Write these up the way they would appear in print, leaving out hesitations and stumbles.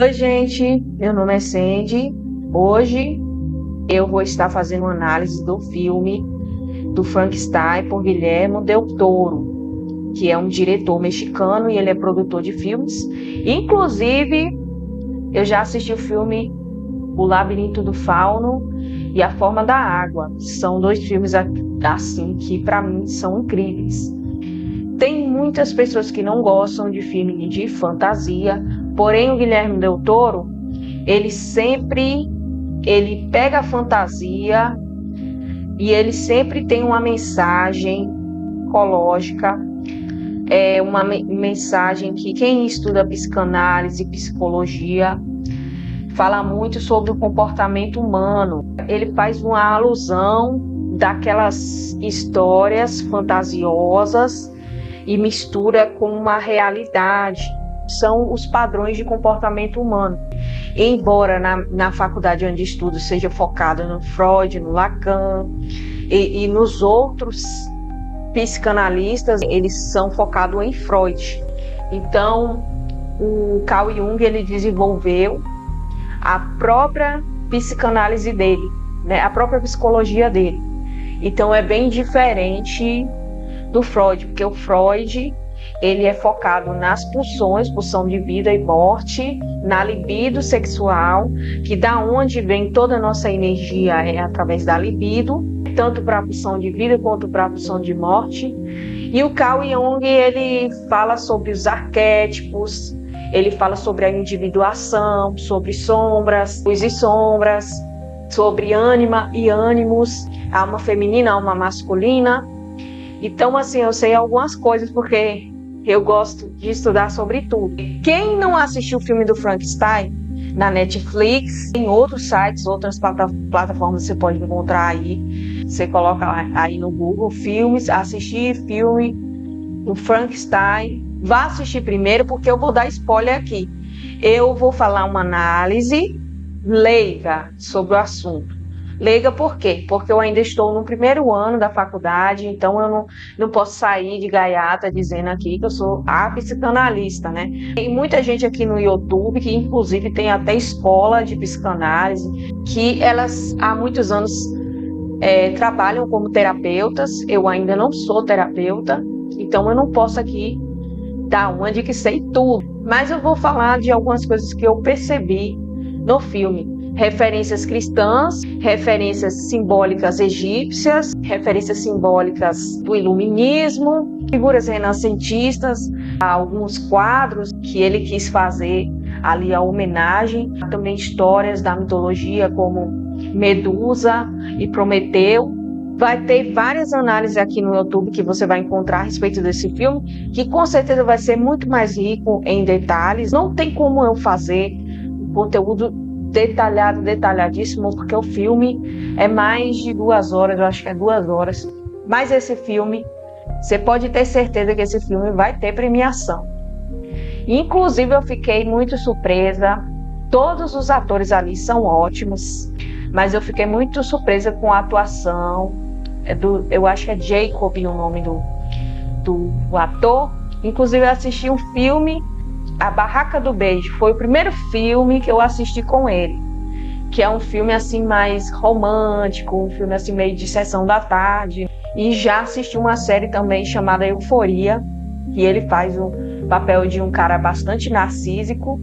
Oi, gente, meu nome é Sandy. Hoje eu vou estar fazendo uma análise do filme do Frankenstein por Guillermo del Toro, que é um diretor mexicano e ele é produtor de filmes. Inclusive, eu já assisti o filme O Labirinto do Fauno e A Forma da Água. São dois filmes assim que para mim são incríveis. Tem muitas pessoas que não gostam de filme de fantasia, porém o Guillermo del Toro, ele pega a fantasia e ele sempre tem uma mensagem ecológica, uma mensagem que quem estuda psicanálise e psicologia fala muito sobre o comportamento humano. Ele faz uma alusão daquelas histórias fantasiosas e mistura com uma realidade. São os padrões de comportamento humano. Embora na faculdade onde estudo seja focada no Freud, no Lacan e nos outros psicanalistas, eles são focados em Freud. Então, o Carl Jung, ele desenvolveu a própria psicanálise dele, né? A própria psicologia dele. Então, é bem diferente do Freud, porque o Freud, ele é focado nas pulsões, pulsão de vida e morte, na libido sexual, que da onde vem toda a nossa energia é através da libido, tanto para a pulsão de vida quanto para a pulsão de morte. E o Carl Jung, ele fala sobre os arquétipos, ele fala sobre a individuação, sobre sombras, luz e sombras, sobre ânima e ânimos, alma feminina, alma masculina. Então, assim, eu sei algumas coisas porque eu gosto de estudar sobre tudo. Quem não assistiu o filme do Frankenstein na Netflix, em outros sites, outras plataformas você pode encontrar aí. Você coloca aí no Google filmes, assistir filme do Frankenstein. Vá assistir primeiro porque eu vou dar spoiler aqui. Eu vou falar uma análise leiga sobre o assunto. Leiga por quê? Porque eu ainda estou no primeiro ano da faculdade, então eu não posso sair de gaiata dizendo aqui que eu sou a psicanalista, né? Tem muita gente aqui no YouTube que inclusive tem até escola de psicanálise, que elas há muitos anos trabalham como terapeutas. Eu ainda não sou terapeuta, então eu não posso aqui dar uma de que sei tudo. Mas eu vou falar de algumas coisas que eu percebi no filme. Referências cristãs, referências simbólicas egípcias, referências simbólicas do iluminismo, figuras renascentistas, alguns quadros que ele quis fazer ali a homenagem, também histórias da mitologia como Medusa e Prometeu. Vai ter várias análises aqui no YouTube que você vai encontrar a respeito desse filme, que com certeza vai ser muito mais rico em detalhes. Não tem como eu fazer um conteúdo detalhadíssimo, porque o filme é mais de 2 horas, eu acho que é 2 horas. Mas esse filme, você pode ter certeza que esse filme vai ter premiação. Inclusive, eu fiquei muito surpresa. Todos os atores ali são ótimos, mas eu fiquei muito surpresa com a atuação eu acho que é Jacob o nome do ator. Inclusive, eu assisti um filme, A Barraca do Beijo. Foi o primeiro filme que eu assisti com ele, que é um filme assim mais romântico, um filme assim meio de sessão da tarde. E já assisti uma série também chamada Euforia, que ele faz o papel de um cara bastante narcísico.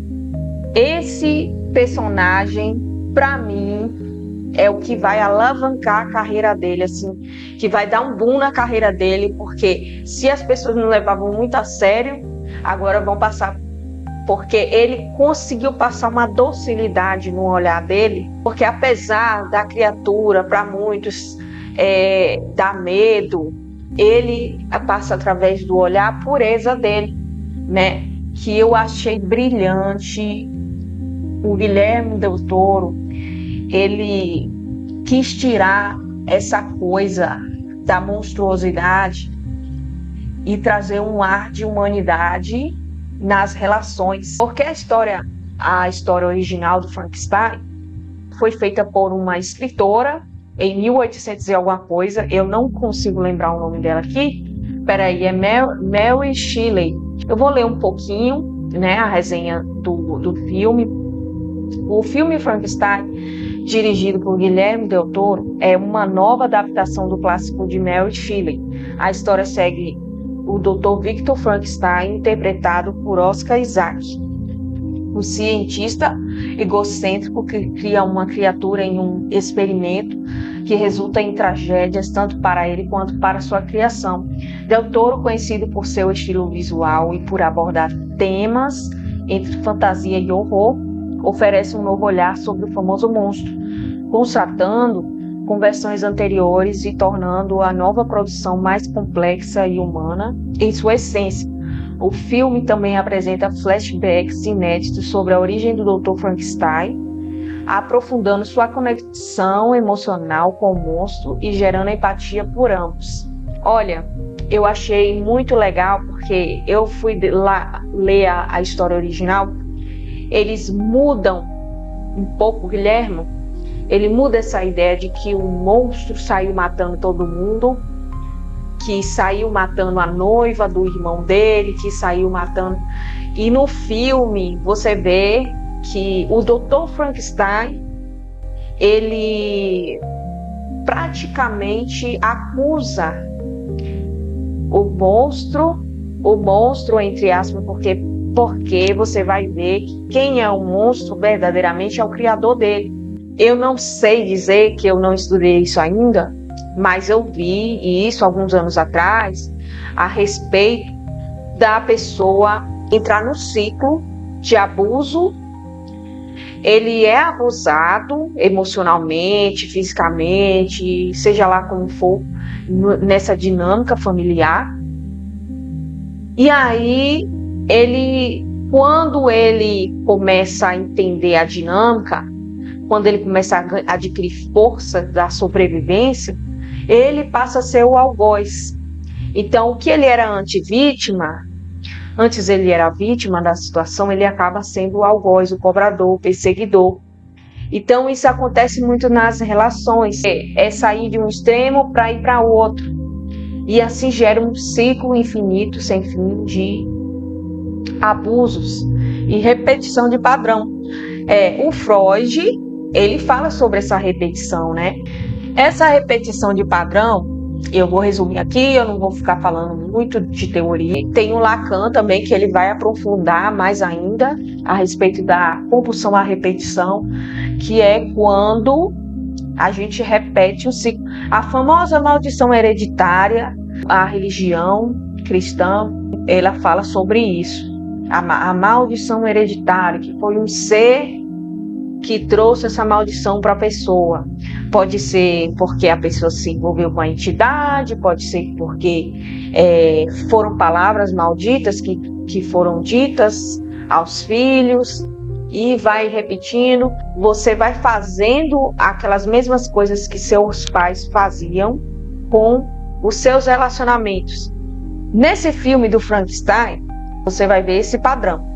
Esse personagem, para mim, é o que vai alavancar a carreira dele, assim, que vai dar um boom na carreira dele, porque se as pessoas não levavam muito a sério, agora vão passar, porque ele conseguiu passar uma docilidade no olhar dele, porque apesar da criatura, para muitos, dar medo, ele passa através do olhar a pureza dele, né? Que eu achei brilhante. O Guillermo del Toro, ele quis tirar essa coisa da monstruosidade e trazer um ar de humanidade nas relações. Porque a história original do Frankenstein foi feita por uma escritora em 1800 e alguma coisa. Eu não consigo lembrar o nome dela aqui. Peraí, é Mary Shelley. Eu vou ler um pouquinho, né, a resenha do filme, O filme Frankenstein, dirigido por Guilherme Del Toro, é uma nova adaptação do clássico de Mary Shelley. A história segue o Dr. Victor Frankenstein, interpretado por Oscar Isaac, um cientista egocêntrico que cria uma criatura em um experimento que resulta em tragédias tanto para ele quanto para sua criação. Del Toro, conhecido por seu estilo visual e por abordar temas entre fantasia e horror, oferece um novo olhar sobre o famoso monstro, constatando com versões anteriores e tornando a nova produção mais complexa e humana em sua essência. O filme também apresenta flashbacks inéditos sobre a origem do Dr. Frankenstein, aprofundando sua conexão emocional com o monstro e gerando empatia por ambos. Olha, eu achei muito legal porque eu fui lá ler a história original. Eles mudam um pouco, Guilherme. Ele muda essa ideia de que o monstro saiu matando todo mundo, que saiu matando a noiva do irmão dele, que saiu matando... E no filme você vê que o Dr. Frankenstein, ele praticamente acusa o monstro entre aspas, porque você vai ver que quem é o monstro verdadeiramente é o criador dele. Eu não sei dizer que eu não estudei isso ainda, mas eu vi isso alguns anos atrás a respeito da pessoa entrar no ciclo de abuso. Ele é abusado emocionalmente, fisicamente, seja lá como for, nessa dinâmica familiar. E aí, quando ele começa a entender a dinâmica, quando ele começa a adquirir força da sobrevivência, ele passa a ser o algoz. Então, o que ele era antes ele era vítima da situação, ele acaba sendo o algoz, o cobrador, o perseguidor. Então, isso acontece muito nas relações. É sair de um extremo para ir para outro. E assim gera um ciclo infinito, sem fim, de abusos e repetição de padrão. O Freud, ele fala sobre essa repetição, né? Essa repetição de padrão, eu vou resumir aqui, eu não vou ficar falando muito de teoria. Tem o Lacan também, que ele vai aprofundar mais ainda a respeito da compulsão à repetição, que é quando a gente repete o ciclo. A famosa maldição hereditária, a religião cristã, ela fala sobre isso. A maldição hereditária, que foi um ser que trouxe essa maldição para a pessoa. Pode ser porque a pessoa se envolveu com a entidade, pode ser porque foram palavras malditas que foram ditas aos filhos, e vai repetindo. Você vai fazendo aquelas mesmas coisas que seus pais faziam com os seus relacionamentos. Nesse filme do Frankenstein, você vai ver esse padrão.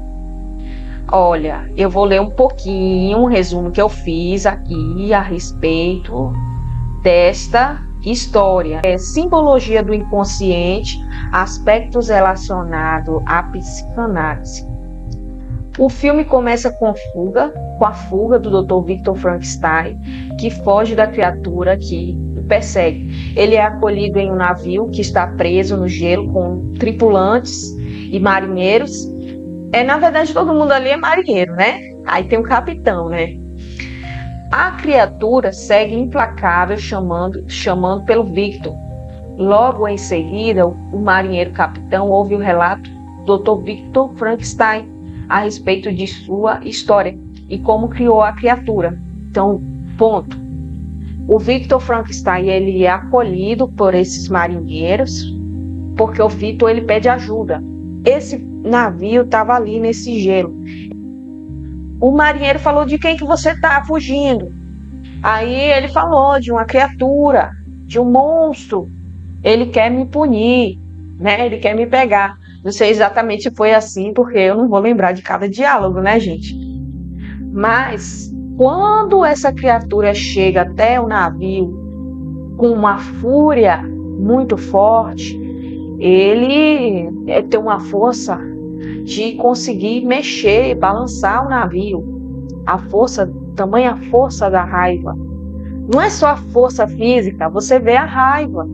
Olha, eu vou ler um pouquinho, um resumo que eu fiz aqui a respeito desta história. Simbologia do inconsciente, aspectos relacionados à psicanálise. O filme começa com a fuga do Dr. Victor Frankenstein, que foge da criatura que o persegue. Ele é acolhido em um navio que está preso no gelo com tripulantes e marinheiros. Na verdade, todo mundo ali é marinheiro, né? Aí tem o capitão, né? A criatura segue implacável chamando pelo Victor. Logo em seguida, o marinheiro capitão ouve o relato do Dr. Victor Frankenstein a respeito de sua história e como criou a criatura. Então, ponto. O Victor Frankenstein, ele é acolhido por esses marinheiros porque o Victor, ele pede ajuda. Esse navio estava ali nesse gelo. O marinheiro falou: de quem que você está fugindo? Aí ele falou: de uma criatura, de um monstro. Ele quer me punir, né? Ele quer me pegar. Não sei exatamente se foi assim, porque eu não vou lembrar de cada diálogo, né, gente? Mas quando essa criatura chega até o navio com uma fúria muito forte, ele tem uma força de conseguir mexer, balançar o navio. A força, tamanha força da raiva. Não é só a força física, você vê a raiva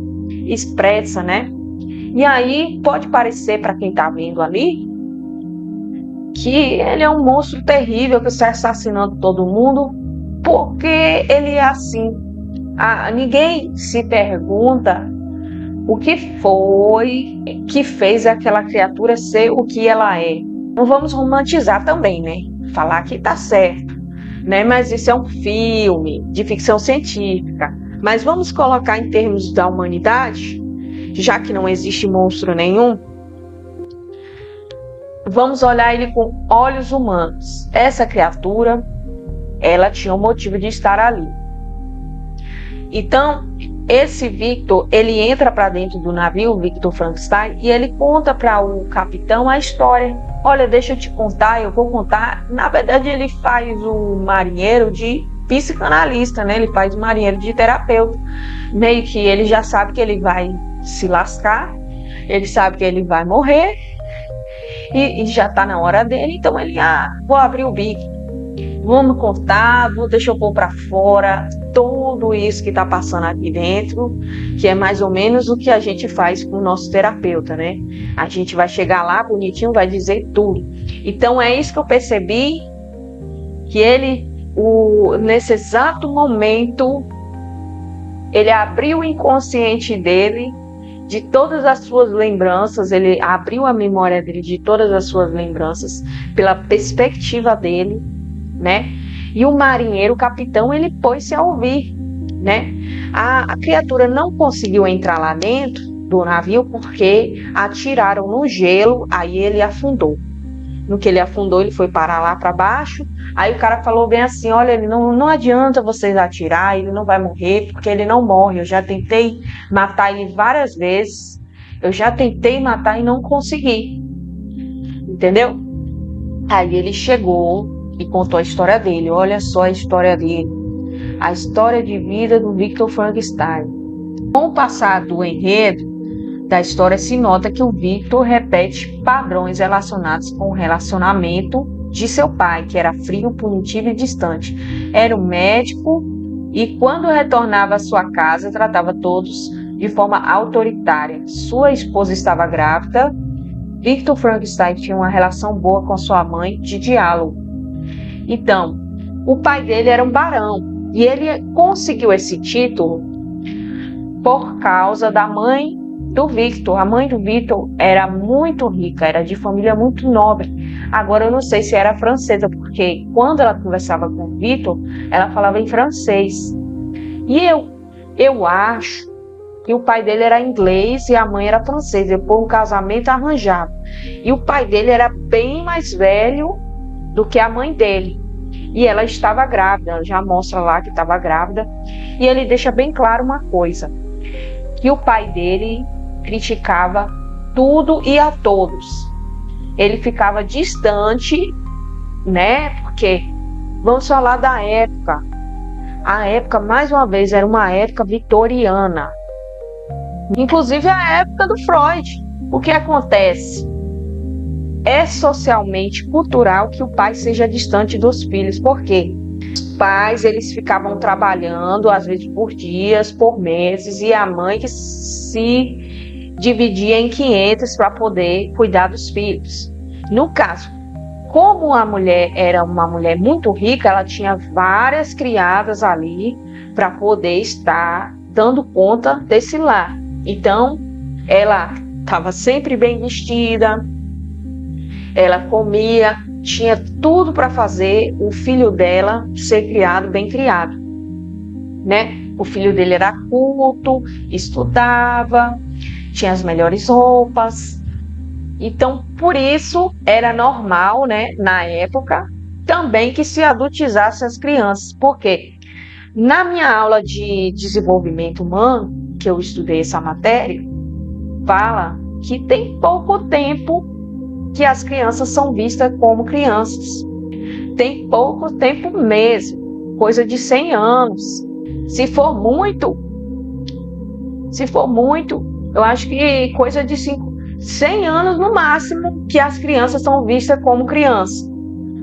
expressa, né? E aí pode parecer para quem está vendo ali que ele é um monstro terrível que está assassinando todo mundo, porque ele é assim. Ninguém se pergunta o que foi que fez aquela criatura ser o que ela é. Não vamos romantizar também, né? Falar que tá certo, né? Mas isso é um filme de ficção científica. Mas vamos colocar em termos da humanidade, já que não existe monstro nenhum, vamos olhar ele com olhos humanos. Essa criatura, ela tinha um motivo de estar ali. Então, esse Victor, ele entra para dentro do navio, o Victor Frankenstein, e ele conta para o capitão a história. Olha, deixa eu te contar, eu vou contar. Na verdade, ele faz o marinheiro de psicanalista, né? Ele faz o marinheiro de terapeuta. Meio que ele já sabe que ele vai se lascar, ele sabe que ele vai morrer, e já está na hora dele, então ele, vou abrir o bico, vamos contar, deixa eu pôr para fora tudo isso que está passando aqui dentro, que é mais ou menos o que a gente faz com o nosso terapeuta, né? A gente vai chegar lá bonitinho, vai dizer tudo. Então é isso que eu percebi, que ele, nesse exato momento, ele abriu o inconsciente dele de todas as suas lembranças, ele abriu a memória dele de todas as suas lembranças pela perspectiva dele, né? E o marinheiro, o capitão, ele pôs-se a ouvir, né? A criatura não conseguiu entrar lá dentro do navio porque atiraram no gelo, aí ele afundou. No que ele afundou, ele foi parar lá para baixo. Aí o cara falou bem assim, olha, ele não adianta vocês atirar, ele não vai morrer, porque ele não morre. Eu já tentei matar ele várias vezes. Eu já tentei matar e não consegui. Entendeu? Aí ele chegou e contou a história dele. Olha só a história dele. A história de vida do Victor Frankenstein. Com o passar do enredo da história, se nota que o Victor repete padrões relacionados com o relacionamento de seu pai, que era frio, punitivo e distante. Era um médico e, quando retornava à sua casa, tratava todos de forma autoritária. Sua esposa estava grávida. Victor Frankenstein tinha uma relação boa com sua mãe, de diálogo. Então, o pai dele era um barão e ele conseguiu esse título por causa da mãe do Victor. A mãe do Victor era muito rica, era de família muito nobre. Agora eu não sei se era francesa, porque quando ela conversava com o Victor, ela falava em francês. E eu acho que o pai dele era inglês e a mãe era francesa. Depois um casamento arranjado. E o pai dele era bem mais velho do que a mãe dele. E ela estava grávida, ela já mostra lá que estava grávida. E ele deixa bem claro uma coisa, que o pai dele criticava tudo e a todos. Ele ficava distante, né? Porque vamos falar da época. A época, mais uma vez, era uma época vitoriana. Inclusive a época do Freud. O que acontece? É socialmente cultural que o pai seja distante dos filhos. Por quê? Os pais, eles ficavam trabalhando, às vezes por dias, por meses, e a mãe que se dividia em 500 para poder cuidar dos filhos. No caso, como a mulher era uma mulher muito rica, ela tinha várias criadas ali para poder estar dando conta desse lar. Então, ela estava sempre bem vestida, ela comia, tinha tudo para fazer o filho dela ser criado, bem criado, né? O filho dele era culto, estudava, tinha as melhores roupas. Então, por isso, era normal, né, na época, também que se adultizasse as crianças. Por quê? Na minha aula de desenvolvimento humano, que eu estudei essa matéria, fala que tem pouco tempo que as crianças são vistas como crianças. Tem pouco tempo mesmo, coisa de 100 anos. Se for muito, eu acho que coisa de 100 anos no máximo que as crianças são vistas como crianças.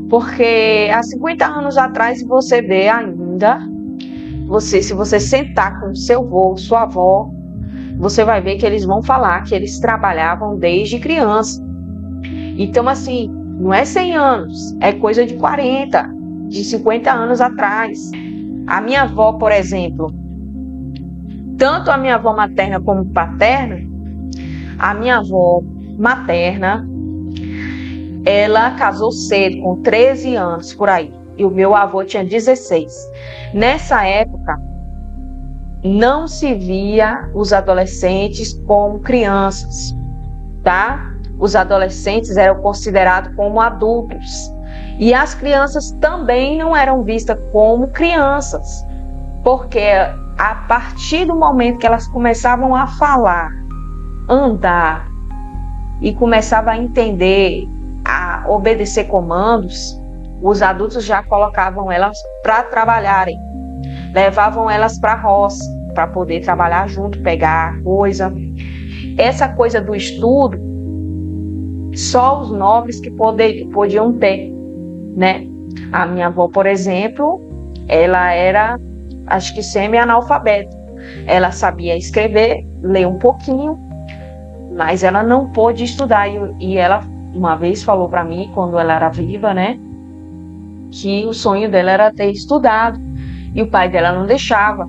Porque há 50 anos atrás você vê ainda, se você sentar com seu avô, sua avó, você vai ver que eles vão falar que eles trabalhavam desde criança. Então, assim, não é 100 anos, é coisa de 40, de 50 anos atrás. A minha avó, por exemplo, tanto a minha avó materna como paterna, a minha avó materna, ela casou cedo, com 13 anos, por aí. E o meu avô tinha 16. Nessa época, não se via os adolescentes como crianças, tá? Os adolescentes eram considerados como adultos. E as crianças também não eram vistas como crianças, porque a partir do momento que elas começavam a falar, andar e começavam a entender, a obedecer comandos, os adultos já colocavam elas para trabalharem, levavam elas para a roça para poder trabalhar junto, pegar coisa. Essa coisa do estudo, só os nobres que podiam ter, né? A minha avó, por exemplo, ela era, acho que semi-analfabeta. Ela sabia escrever, ler um pouquinho, mas ela não pôde estudar. E ela uma vez falou para mim, quando ela era viva, né, que o sonho dela era ter estudado. E o pai dela não deixava.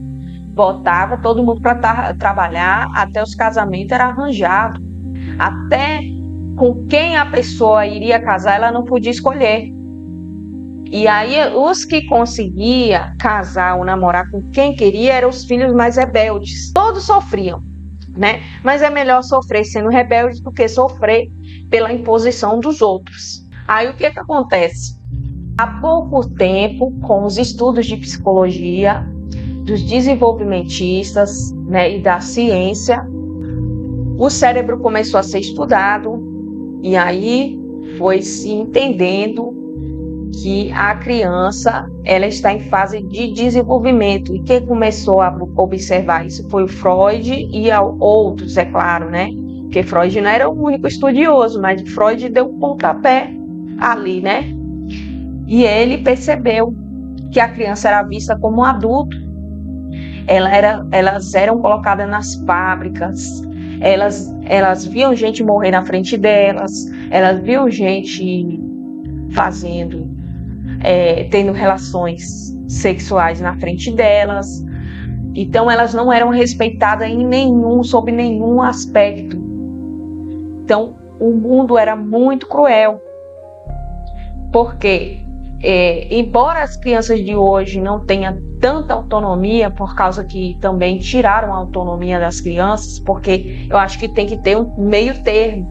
Botava todo mundo para trabalhar, até os casamentos era arranjado. Até com quem a pessoa iria casar, ela não podia escolher. E aí, os que conseguia casar ou namorar com quem queria eram os filhos mais rebeldes. Todos sofriam, né? Mas é melhor sofrer sendo rebelde do que sofrer pela imposição dos outros. Aí, o que acontece? Há pouco tempo, com os estudos de psicologia, dos desenvolvimentistas, né, e da ciência, o cérebro começou a ser estudado e aí foi se entendendo que a criança ela está em fase de desenvolvimento. E quem começou a observar isso foi o Freud e outros, é claro, né? Porque Freud não era o único estudioso, mas Freud deu um pontapé ali, né? E ele percebeu que a criança era vista como um adulto. Elas eram colocadas nas fábricas, elas viam gente morrer na frente delas, elas viam gente tendo relações sexuais na frente delas. Então elas não eram respeitadas sob nenhum aspecto. Então o mundo era muito cruel, porque embora as crianças de hoje não tenham tanta autonomia, por causa que também tiraram a autonomia das crianças, porque eu acho que tem que ter um meio termo.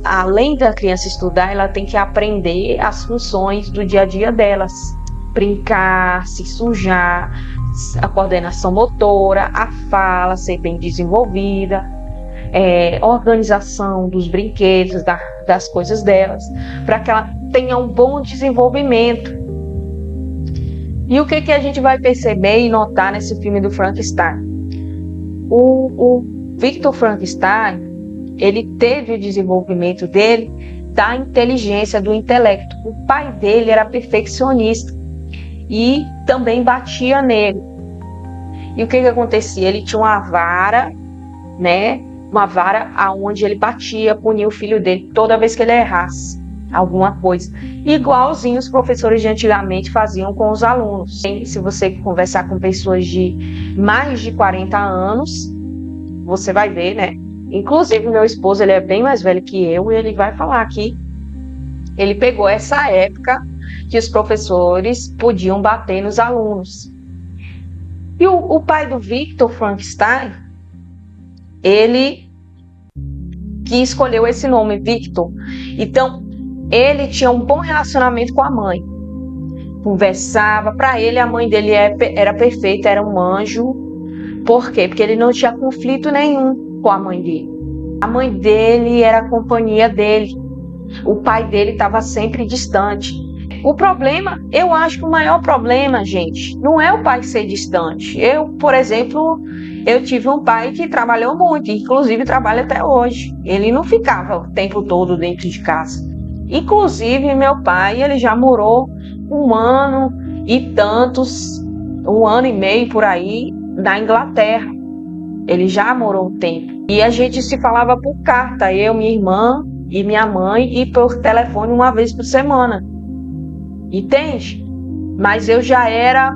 Além da criança estudar, ela tem que aprender as funções do dia a dia delas. Brincar, se sujar, a coordenação motora, a fala ser bem desenvolvida, organização dos brinquedos, das coisas delas, para que ela tenha um bom desenvolvimento. E o que a gente vai perceber e notar nesse filme do Frankenstein? O Victor Frankenstein, ele teve o desenvolvimento dele da inteligência, do intelecto. O pai dele era perfeccionista e também batia nele. E o que acontecia? Ele tinha uma vara, né? Uma vara aonde ele batia, punia o filho dele toda vez que ele errasse alguma coisa. Igualzinho os professores de antigamente faziam com os alunos. Se você conversar com pessoas de mais de 40 anos, você vai ver, né? Inclusive, meu esposo, ele é bem mais velho que eu, e ele vai falar que ele pegou essa época que os professores podiam bater nos alunos. E o pai do Victor Frankenstein, ele que escolheu esse nome, Victor. Então, ele tinha um bom relacionamento com a mãe. Conversava, para ele a mãe dele era perfeita, era um anjo. Por quê? Porque ele não tinha conflito nenhum com a mãe dele. A mãe dele era a companhia dele. O pai dele estava sempre distante. O problema, eu acho que o maior problema, gente, não é o pai ser distante. Eu, por exemplo, eu tive um pai que trabalhou muito, inclusive trabalha até hoje. Ele não ficava o tempo todo dentro de casa. Inclusive, meu pai, ele já morou 1 ano e meio por aí na Inglaterra. Ele já morou um tempo. E a gente se falava por carta, eu, minha irmã e minha mãe, e por telefone uma vez por semana. Entende? Mas eu já era,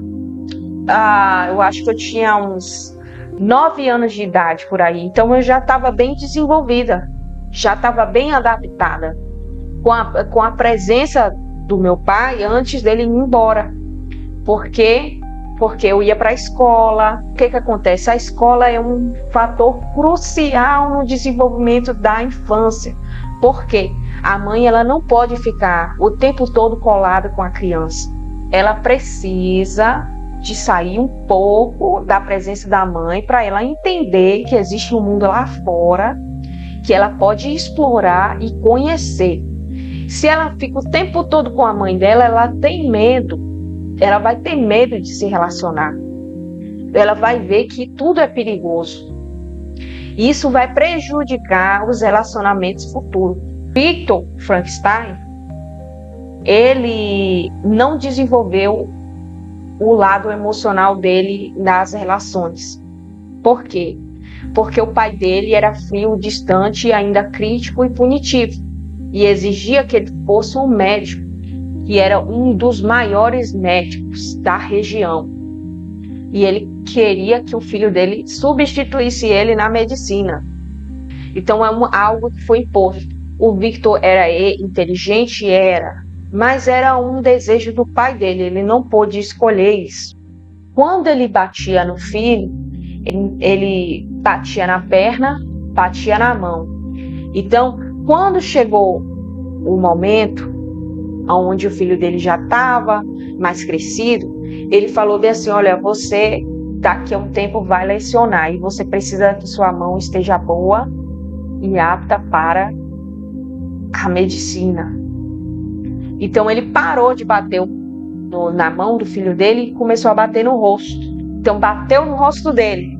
eu acho que eu tinha uns 9 anos de idade por aí. Então eu já estava bem desenvolvida, já estava bem adaptada com a presença do meu pai antes dele ir embora. Por quê? Porque eu ia para a escola. O que acontece? A escola é um fator crucial no desenvolvimento da infância. Por quê? A mãe, ela não pode ficar o tempo todo colada com a criança. Ela precisa de sair um pouco da presença da mãe para ela entender que existe um mundo lá fora que ela pode explorar e conhecer. Se ela fica o tempo todo com a mãe dela, ela tem medo. Ela vai ter medo de se relacionar. Ela vai ver que tudo é perigoso. Isso vai prejudicar os relacionamentos futuros. Victor Frankenstein, ele não desenvolveu o lado emocional dele nas relações. Por quê? Porque o pai dele era frio, distante e ainda crítico e punitivo. E exigia que ele fosse um médico, que era um dos maiores médicos da região. E ele queria que o filho dele substituísse ele na medicina. Então é algo que foi imposto. O Victor era inteligente, mas era um desejo do pai dele, ele não pôde escolher isso. Quando ele batia no filho, ele batia na perna, batia na mão. Então, quando chegou o momento onde o filho dele já estava mais crescido, ele falou bem assim: olha, você daqui a um tempo vai lecionar e você precisa que sua mão esteja boa e apta para a medicina. Então ele parou de bater na mão do filho dele e começou a bater no rosto. Então bateu no rosto dele.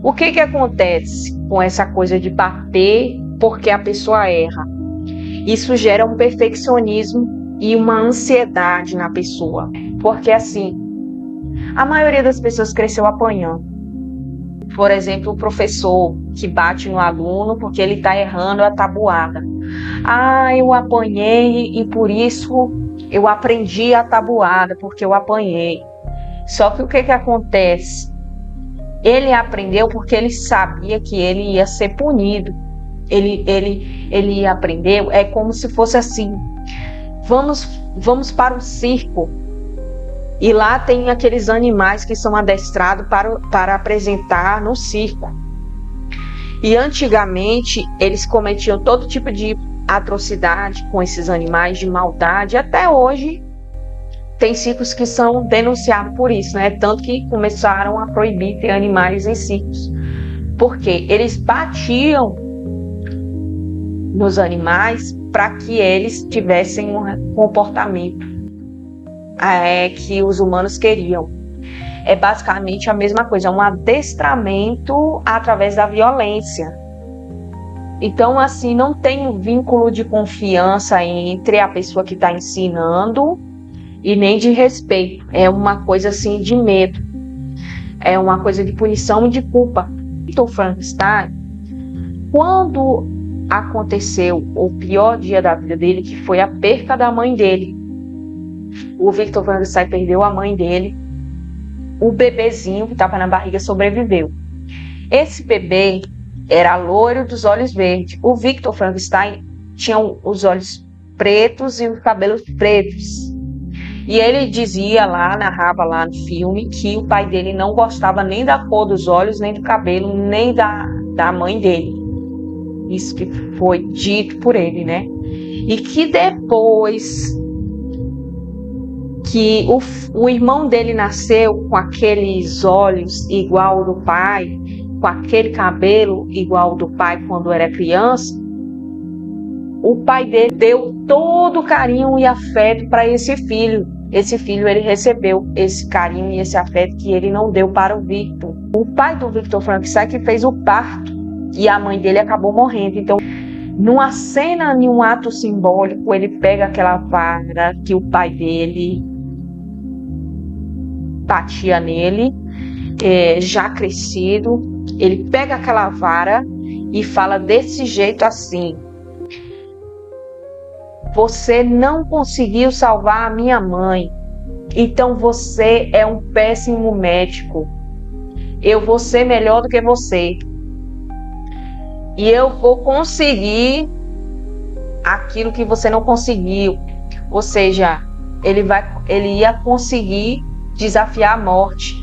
O que acontece com essa coisa de bater porque a pessoa erra? Isso gera um perfeccionismo e uma ansiedade na pessoa. Porque assim, a maioria das pessoas cresceu apanhando. Por exemplo, o professor que bate no aluno porque ele está errando a tabuada. Eu apanhei e por isso eu aprendi a tabuada, porque eu apanhei. Só que o que acontece? Ele aprendeu porque ele sabia que ele ia ser punido. Ele aprendeu, é como se fosse assim: vamos para o circo. E lá tem aqueles animais que são adestrados para apresentar no circo. E antigamente eles cometiam todo tipo de atrocidade com esses animais, de maldade. Até hoje tem circos que são denunciados por isso, né? Tanto que começaram a proibir ter animais em circos. Porque eles batiam nos animais para que eles tivessem um comportamento que os humanos queriam. É basicamente a mesma coisa, um adestramento através da violência. Então, assim, não tem um vínculo de confiança entre a pessoa que está ensinando e nem de respeito. É uma coisa assim de medo. É uma coisa de punição e de culpa. Victor Frankenstein, quando aconteceu o pior dia da vida dele, que foi a perca da mãe dele. O Victor Frankenstein perdeu a mãe dele. O bebezinho que estava na barriga sobreviveu. Esse bebê era loiro dos olhos verdes. O Victor Frankenstein tinha os olhos pretos e os cabelos pretos. E ele narrava lá no filme, que o pai dele não gostava nem da cor dos olhos, nem do cabelo, nem da mãe dele. Isso que foi dito por ele, né? E que depois que o irmão dele nasceu com aqueles olhos igual ao do pai, com aquele cabelo igual ao do pai quando era criança, o pai dele deu todo o carinho e afeto para esse filho. Esse filho, ele recebeu esse carinho e esse afeto que ele não deu para o Victor. O pai do Victor Frankenstein que fez o parto e a mãe dele acabou morrendo. Então, Numa cena, em um ato simbólico, ele pega aquela vara que o pai dele batia nele, já crescido. Ele pega aquela vara e fala desse jeito assim: você não conseguiu salvar a minha mãe, então você é um péssimo médico. Eu vou ser melhor do que você. E eu vou conseguir aquilo que você não conseguiu. Ou seja, ele ia conseguir desafiar a morte.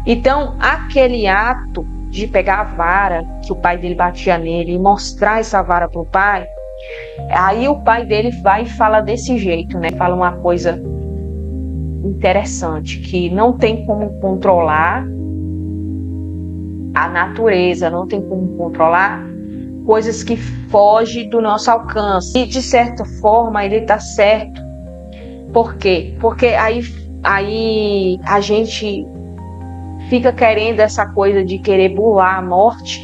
Então, aquele ato de pegar a vara que o pai dele batia nele e mostrar essa vara para o pai, aí o pai dele vai e fala desse jeito, né? Fala uma coisa interessante, que não tem como controlar a natureza, não tem como controlar coisas que fogem do nosso alcance. E de certa forma ele está certo. Por quê? Porque aí a gente fica querendo essa coisa de querer burlar a morte,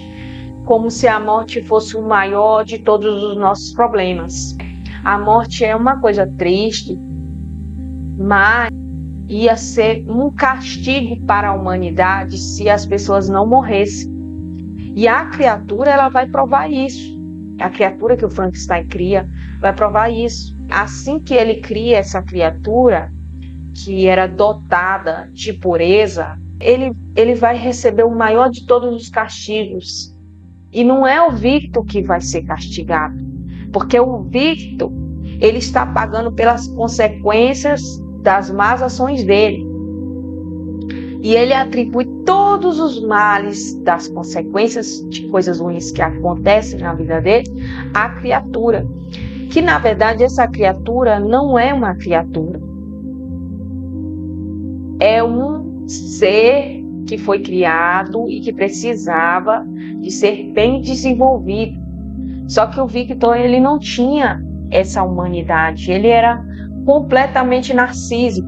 como se a morte fosse o maior de todos os nossos problemas. A morte é uma coisa triste, mas ia ser um castigo para a humanidade se as pessoas não morressem. E a criatura, ela vai provar isso. A criatura que o Frankenstein cria vai provar isso. Assim que ele cria essa criatura, que era dotada de pureza, ele vai receber o maior de todos os castigos. E não é o Victor que vai ser castigado, porque o Victor, ele está pagando pelas consequências das más ações dele. E ele atribui todos os males das consequências de coisas ruins que acontecem na vida dele à criatura. Que, na verdade, essa criatura não é uma criatura. É um ser que foi criado e que precisava de ser bem desenvolvido. Só que o Victor, ele não tinha essa humanidade. Ele era completamente narcísico,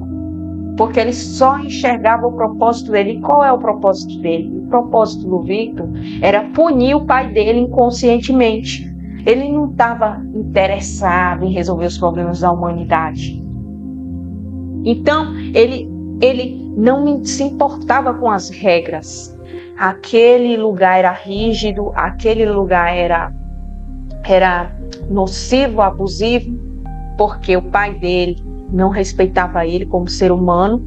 porque ele só enxergava o propósito dele. E qual é o propósito dele? O propósito do Victor era punir o pai dele inconscientemente. Ele não estava interessado em resolver os problemas da humanidade. Então, ele não se importava com as regras. Aquele lugar era rígido, aquele lugar era nocivo, abusivo, porque o pai dele não respeitava ele como ser humano,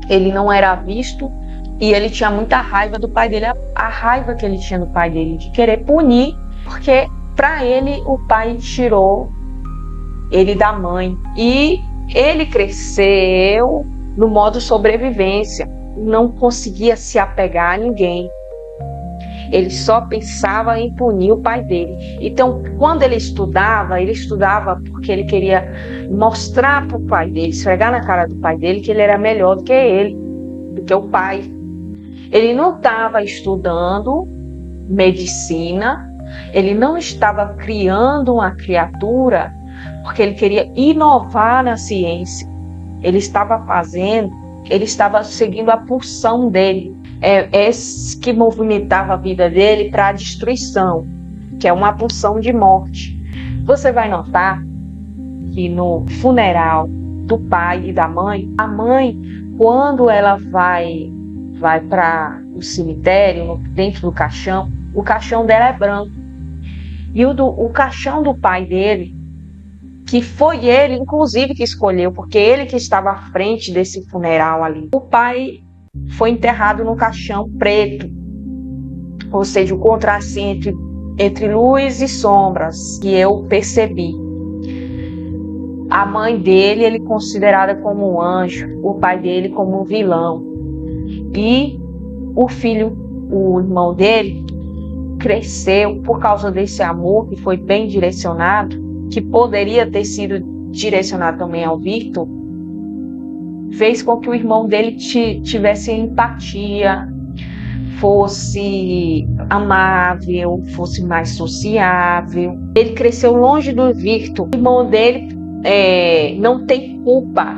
ele não era visto e ele tinha muita raiva do pai dele, a raiva que ele tinha do pai dele, de querer punir, porque para ele o pai tirou ele da mãe e ele cresceu no modo sobrevivência, não conseguia se apegar a ninguém. Ele só pensava em punir o pai dele. Então, quando ele estudava porque ele queria mostrar para o pai dele, esfregar na cara do pai dele que ele era melhor do que ele, do que o pai. Ele não estava estudando medicina, ele não estava criando uma criatura porque ele queria inovar na ciência. Ele estava seguindo a pulsão dele. Esse que movimentava a vida dele para a destruição, que é uma pulsão de morte. Você vai notar que no funeral do pai e da mãe, a mãe, quando ela vai para o cemitério, dentro do caixão, o caixão dela é branco. E o caixão do pai dele, que foi ele, inclusive, que escolheu, porque ele que estava à frente desse funeral ali. O pai foi enterrado no caixão preto, ou seja, o contraste entre luz e sombras, que eu percebi. A mãe dele, ele considerada como um anjo, o pai dele como um vilão. E o irmão dele, cresceu por causa desse amor que foi bem direcionado, que poderia ter sido direcionado também ao Victor, fez com que o irmão dele tivesse empatia, fosse amável, fosse mais sociável. Ele cresceu longe do Victor. O irmão dele não tem culpa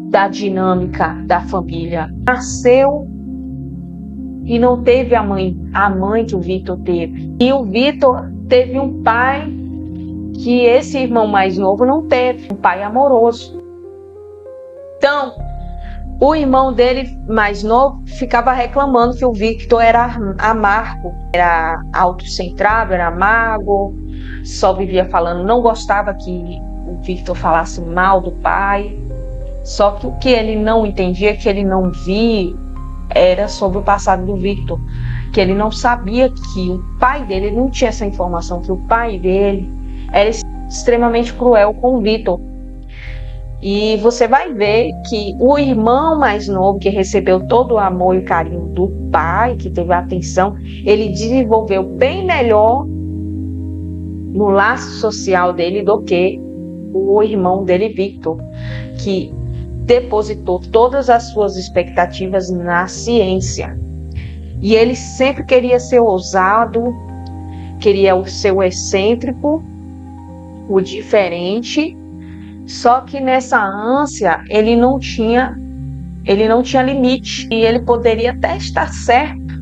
da dinâmica da família. Nasceu e não teve a mãe que o Victor teve. E o Victor teve um pai que esse irmão mais novo não teve, um pai amoroso. Então, o irmão dele mais novo ficava reclamando que o Victor era amargo, era autocentrado, era amargo, só vivia falando, não gostava que o Victor falasse mal do pai. Só que o que ele não entendia, que ele não via, era sobre o passado do Victor, que ele não sabia que o pai dele, ele não tinha essa informação, que o pai dele era extremamente cruel com o Victor. E você vai ver que o irmão mais novo, que recebeu todo o amor e o carinho do pai, que teve a atenção, ele desenvolveu bem melhor no laço social dele do que o irmão dele, Victor, que depositou todas as suas expectativas na ciência. E ele sempre queria ser ousado, queria ser o excêntrico, o diferente. Só que nessa ânsia ele não tinha limite. E ele poderia até estar certo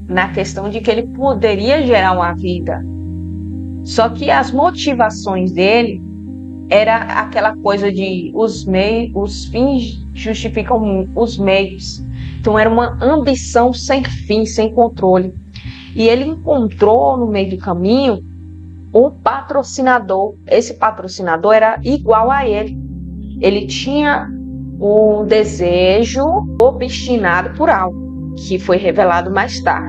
na questão de que ele poderia gerar uma vida. Só que as motivações dele era aquela coisa de os fins justificam os meios. Então era uma ambição sem fim, sem controle. E ele encontrou no meio do caminho um patrocinador. Esse patrocinador era igual a ele. Ele tinha um desejo obstinado por algo, que foi revelado mais tarde.